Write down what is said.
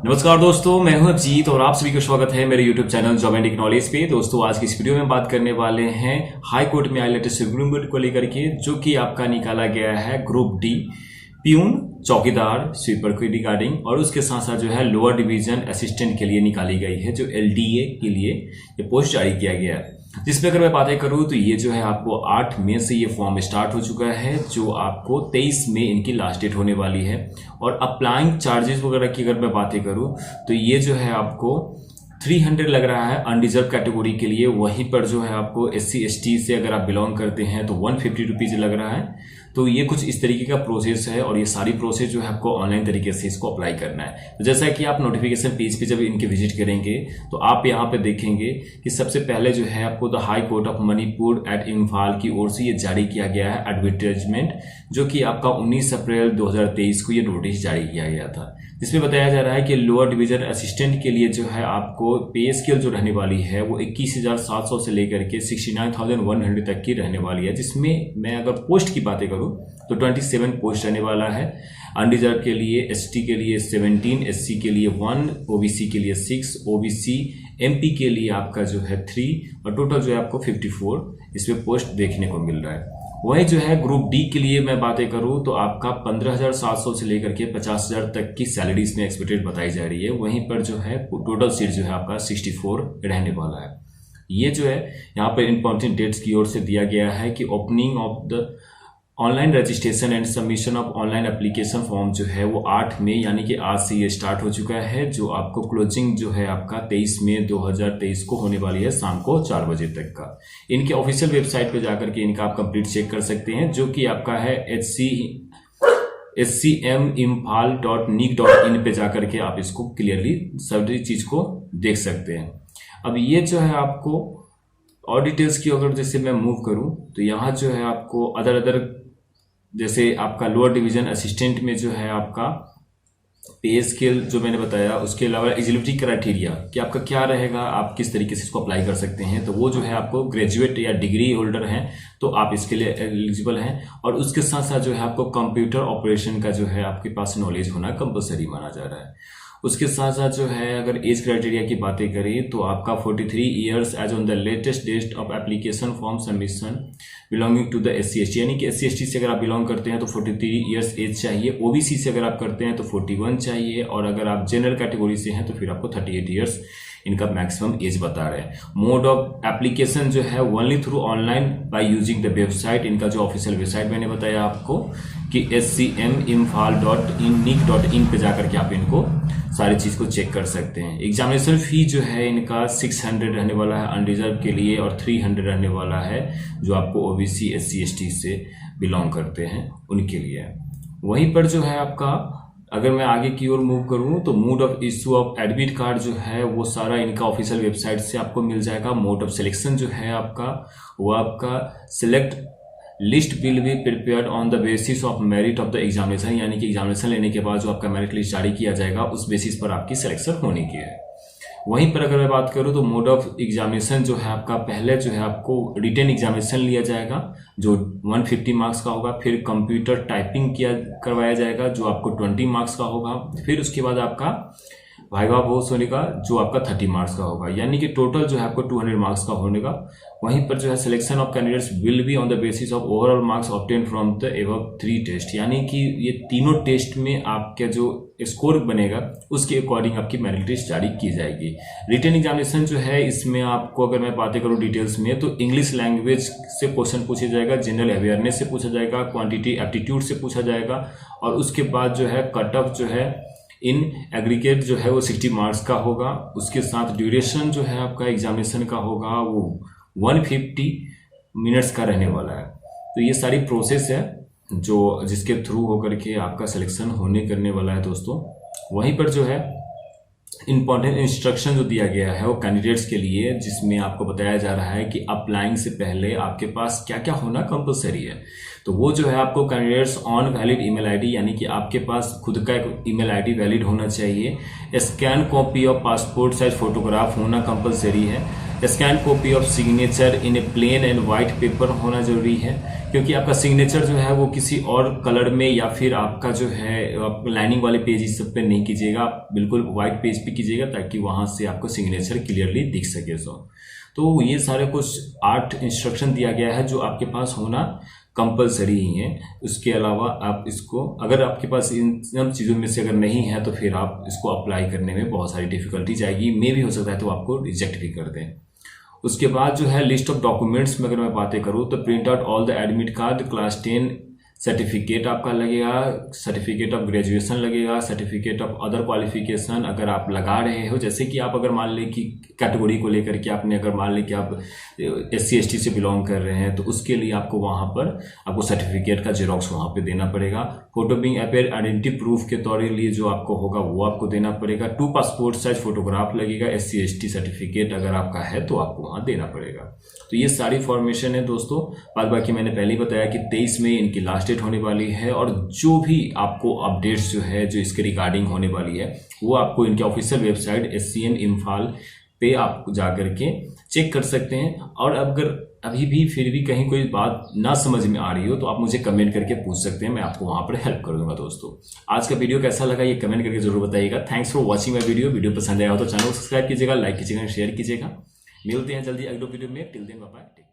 नमस्कार दोस्तों, मैं हूं अभिजीत और आप सभी का स्वागत है मेरे YouTube channel job and technologies पे। दोस्तों आज की इस वीडियो में बात करने वाले हैं हाई कोर्ट में आए लेटेस्ट सुप्रीम कोर्ट को लेकर के, जो कि आपका निकाला गया है ग्रुप डी प्यून चौकीदार स्वीपर के रिगार्डिंग, और उसके साथ साथ जो है लोअर डिवीजन असिस्टेंट के लिए निकाली गई है, जो LDA के लिए ये पोस्ट जारी किया गया है। जिसमें अगर मैं बातें करूं तो ये जो है आपको 8 मई से ये फॉर्म स्टार्ट हो चुका है, जो आपको 23 मई इनकी लास्ट डेट होने वाली है। और अप्लाइंग चार्जेस वगैरह की अगर मैं बातें करूं तो ये जो है आपको 300 लग रहा है अनरिजर्व कैटेगरी के लिए। वहीं पर जो है आपको SC ST से अगर आप बिलोंग करते हैं तो 150 रुपीज लग रहा है। तो ये कुछ इस तरीके का प्रोसेस है, और ये सारी प्रोसेस जो है आपको ऑनलाइन तरीके से इसको अप्लाई करना है। तो जैसा कि आप नोटिफिकेशन पेज पे जब इनके विजिट करेंगे तो आप यहाँ पे देखेंगे कि सबसे पहले जो है आपको the high court of Manipur at Imphal की ओर से ये जारी किया गया है एडवर्टाइजमेंट, जो कि आपका 19 अप्रैल 2023 को ये नोटिस जारी किया गया था, जिसमें बताया जा रहा है कि लोअर डिवीजन असिस्टेंट के लिए जो है आपको पे स्केल जो रहने वाली है वो 21,700 से लेकर के 69,100 तक की रहने वाली है। जिसमें मैं अगर पोस्ट की बातें करूं तो 27 पोस्ट रहने वाला है। अनरिजर्व के लिए ST के लिए 17, SC के लिए 1, OBC के लिए 6, OBC MP के लिए आपका जो है 3, और टोटल जो है आपको 54 इसमें पोस्ट देखने को मिल रहा है। वही जो है ग्रुप डी के लिए मैं बातें करूं तो आपका 15,700 से लेकर के 50,000 तक की सैलरी इसमें एक्सपेक्टेड बताई जा रही है। वहीं पर जो है टोटल सीट जो है आपका 64 रहने वाला है। ये जो है यहाँ पर इंपॉर्टेंट डेट्स की ओर से दिया गया है कि opening of the online registration and submission of online application form जो है वो 8 मई यानी कि आज से ये स्टार्ट हो चुका है, जो आपको क्लोजिंग जो है आपका 23 मई 2023 को होने वाली है शाम को 4 बजे तक का। इनके ऑफिशियल वेबसाइट पे जाकर के इनका आप कंप्लीट चेक कर सकते हैं, जो कि आपका है scmimphal.nic.in पे जाकर के आप इसको क्लियरली सभी चीज को देख सकते हैं। अब ये जो है आपको और डिटेल्स की अगर जैसे मैं मूव करूं तो यहाँ जो है आपको अदर जैसे आपका लोअर डिवीजन असिस्टेंट में जो है आपका पे स्केल जो मैंने बताया, उसके अलावा एलिजिबिलिटी क्राइटेरिया कि आपका क्या रहेगा, आप किस तरीके से इसको अप्लाई कर सकते हैं। तो वो जो है आपको ग्रेजुएट या डिग्री होल्डर हैं तो आप इसके लिए एलिजिबल हैं, और उसके साथ साथ जो है आपको कंप्यूटर ऑपरेशन का जो है आपके पास नॉलेज होना कंपलसरी माना जा रहा है। उसके साथ साथ जो है अगर एज क्राइटेरिया की बातें करें तो आपका 43 years age on the latest date of application form submission belonging to the SC ST, यानी कि SC ST से अगर आप बिलोंग करते हैं तो 43 ईयर्स एज चाहिए। OBC से अगर आप करते हैं तो 41 चाहिए, और अगर आप जनरल कैटेगरी से हैं तो फिर आपको 38 ईयर्स इनका मैक्सिमम एज बता रहे हैं। मोड ऑफ एप्लीकेशन जो है only through online by using the website. इनका जो ऑफिशियल वेबसाइट मैंने बताया आपको कि scmimphal.nic.in पे जाकर के आप इनको सारी चीज को चेक कर सकते हैं। एग्जामिनेशन फी जो है इनका 600 रहने वाला है अनरिजर्व के लिए, और 300 रहने वाला है जो आपको OBC SC ST से बिलोंग करते हैं उनके लिए। वहीं पर जो है आपका अगर मैं आगे की ओर मूव करूं तो mode of issue of admit card जो है वो सारा इनका ऑफिशियल वेबसाइट से आपको मिल जाएगा। मोड ऑफ सिलेक्शन जो है आपका वो आपका select list will be prepared on the basis of merit of the examination, यानी कि एग्जामिनेशन लेने के बाद जो आपका मेरिट लिस्ट जारी किया जाएगा उस बेसिस पर आपकी सिलेक्शन होने की है। वहीं पर अगर मैं बात करूं तो मोड ऑफ एग्जामिनेशन जो है आपका पहले जो है आपको रिटन एग्जामिनेशन लिया जाएगा जो 150 मार्क्स का होगा, फिर कंप्यूटर टाइपिंग करवाया जाएगा जो आपको 20 मार्क्स का होगा, फिर उसके बाद आपका वाइवा वोस होने का जो आपका 30 मार्क्स का होगा, यानी कि टोटल जो है आपको 200 मार्क्स का होने का। वहीं पर जो है selection of candidates will be on the basis of overall marks obtain from the above 3 test, यानी कि ये तीनों टेस्ट में आपका जो स्कोर बनेगा उसके अकॉर्डिंग आपकी मेरिट लिस्ट जारी की जाएगी। रिटन एग्जामिनेशन जो है इसमें आपको अगर मैं बातें करूं डिटेल्स में तो इंग्लिश लैंग्वेज से क्वेश्चन पूछा जाएगा, जनरल अवेयरनेस से पूछा जाएगा, क्वांटिटी एप्टीट्यूड से पूछा जाएगा, और उसके बाद जो है कट ऑफ जो है इन एग्रीगेट जो है वो 60 मार्क्स का होगा। उसके साथ ड्यूरेशन जो है आपका एग्जामिनेशन का होगा वो 150 मिनट्स का रहने वाला है। तो ये सारी प्रोसेस है जो जिसके थ्रू होकर के आपका सिलेक्शन होने करने वाला है दोस्तों। वहीं पर जो है इंपॉर्टेंट इंस्ट्रक्शन जो दिया गया है वो कैंडिडेट्स के लिए, जिसमें आपको बताया जा रहा है कि अप्लाइंग से पहले आपके पास क्या क्या होना कंपलसरी है। तो वो जो है आपको candidates on valid email ID, यानी कि आपके पास खुद का एक ईमेल आईडी वैलिड होना चाहिए। Scan copy of passport size photograph होना कंपलसरी है। Scan copy of signature in a plain and white paper होना जरूरी है, क्योंकि आपका सिग्नेचर जो है वो किसी और कलर में या फिर आपका जो है लाइनिंग वाले पेज इस सब पे नहीं कीजिएगा, आप बिल्कुल वाइट पेज पे कीजिएगा ताकि वहां से आपको सिग्नेचर क्लियरली दिख सके। तो ये सारे कुछ 8 इंस्ट्रक्शन दिया गया है जो आपके पास होना कंपलसरी ही है। उसके अलावा आप इसको, अगर आपके पास इन सब चीज़ों में से अगर नहीं है तो फिर आप इसको अप्लाई करने में बहुत सारी डिफिकल्टीज आएगी, मे भी हो सकता है तो आपको रिजेक्ट भी कर दें। उसके बाद जो है लिस्ट ऑफ डॉक्यूमेंट्स में अगर मैं बातें करूँ तो print out all the admit card, class 10 certificate आपका लगेगा, सर्टिफिकेट ऑफ ग्रेजुएशन लगेगा, सर्टिफिकेट ऑफ अदर क्वालिफिकेशन अगर आप लगा रहे हो, जैसे कि आप अगर मान लें कि कैटेगरी को लेकर के आपने अगर मान लें कि आप SC ST से बिलोंग कर रहे हैं तो उसके लिए आपको वहां पर आपको सर्टिफिकेट का जेरोक्स वहां पे देना पड़ेगा। Photo being appear identity proof के तौर लिए जो आपको होगा वो आपको देना पड़ेगा। 2 पासपोर्ट साइज फोटोग्राफ लगेगा। SC ST सर्टिफिकेट अगर आपका है तो आपको वहां देना पड़ेगा। तो ये सारी फॉर्मेशन है दोस्तों। बाद बाकी मैंने पहले ही बताया कि 23 में इनकी लास्ट डेट होने वाली है, और जो भी आपको अपडेट्स जो है जो इसके रिगार्डिंग होने वाली है वो आपको इनके ऑफिशियल वेबसाइट SCN इम्फाल पे आप जाकर के चेक कर सकते हैं। और अगर अभी भी फिर भी कहीं कोई बात ना समझ में आ रही हो तो आप मुझे कमेंट करके पूछ सकते हैं, मैं आपको वहां पर हेल्प कर दूंगा। दोस्तों आज का वीडियो कैसा लगा ये कमेंट करके जरूर बताइएगा। Thanks for watching my video पसंद आया हो तो चैनल को सब्सक्राइब कीजिएगा, लाइक कीजिएगा, शेयर कीजिएगा। मिलते हैं जल्दी अगले वीडियो में। Till then bye bye.